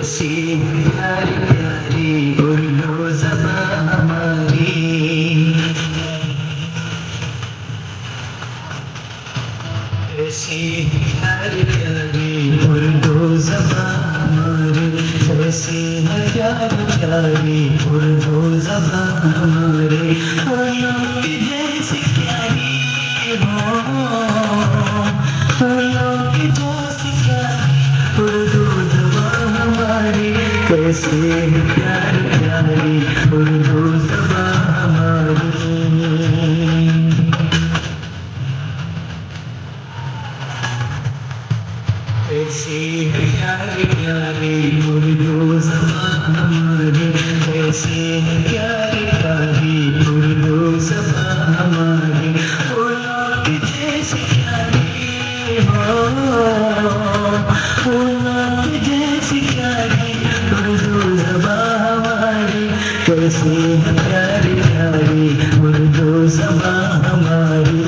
कैसी प्यारी प्यारी उर्दू ज़बान हमारी, कैसी प्यारी प्यारी उर्दू ज़बान हमारी, कैसी प्यारी प्यारी उर्दू ज़बान हमारी, फूलों की जैसी प्यारी हो, फूलों की जैसी प्यारी उर्दू ज़बान हमारी, कैसी प्यारी प्यारी उर्दू ज़बान हमारी। कैसी प्यारी प्यारी उर्दू ज़बान हमारी, कैसी प्यारी प्यारी उर्दू ज़बान हमारी, फूलों की जैसी प्यारी हो, फूलों की जैसी प्यारी उर्दू ज़बान हमारी, कैसी प्यारी प्यारी उर्दू ज़बान हमारी।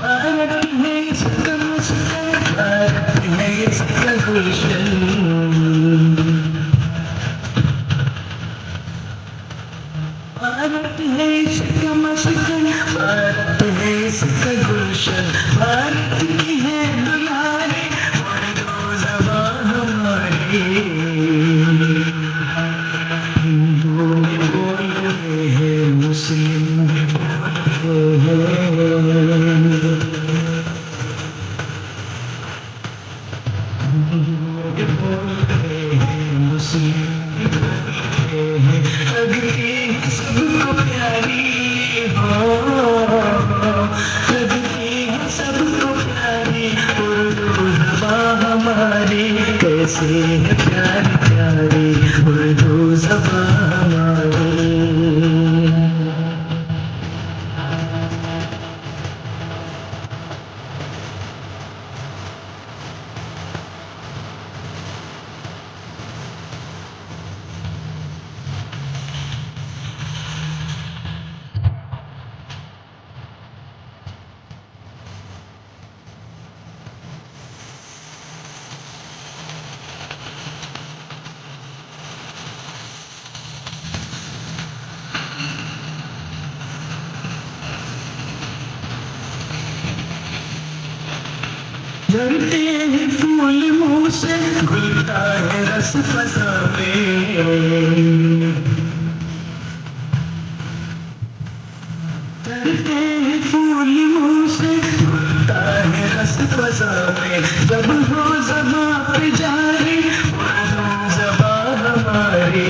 भारत है इसका मुस्कान, भारत है इसका गुलशन, भारत है इसका मुस्कान, भारत है इसका गुलशन, भारत की है दुलारी उर्दू ज़बान हमारी। हिंदू में बोलते हैं, मुस्लिम में बोलते हैं, मुस्लिम बोलते हैं, लगती है सबको प्यारी हो, लगती है सबको प्यारी उर्दू ज़बान हमारी, कैसे है प्यारी प्यारी उर्दू ज़बान हमारी। झड़ते हैं फूल मुँह से, घुलता है रस फसा में, झड़ते हैं फूल मुँह से, घुलता है रस फसा में, जब हो ज़बां पे जारी उर्दू ज़बान हमारी,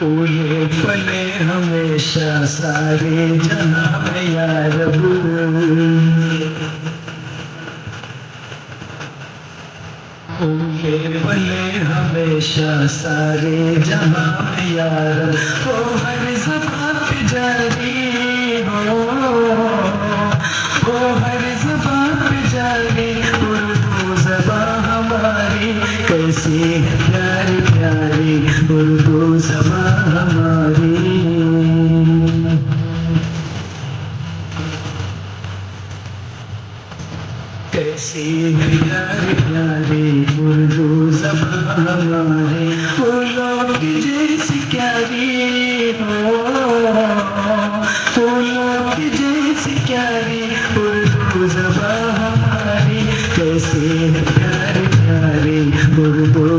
फूले फले हमेशा सारे जहां में या रब, फूले फले हमेशा सारे जहां में या रब, ओ हर ज़बां पे जारी हो, ओ हर ज़बां पे जारी उर्दू ज़बान हमारी, कैसी है प्यारी प्यारी उर्दू ज़बान हमारी। कैसी प्यारी प्यारी उर्दू ज़बान हमारी, फूलों की जैसी प्यारी हो, फूलों की जैसी प्यारी उर्दू ज़बान हमारी, कैसी प्यारी प्यारी उर्दू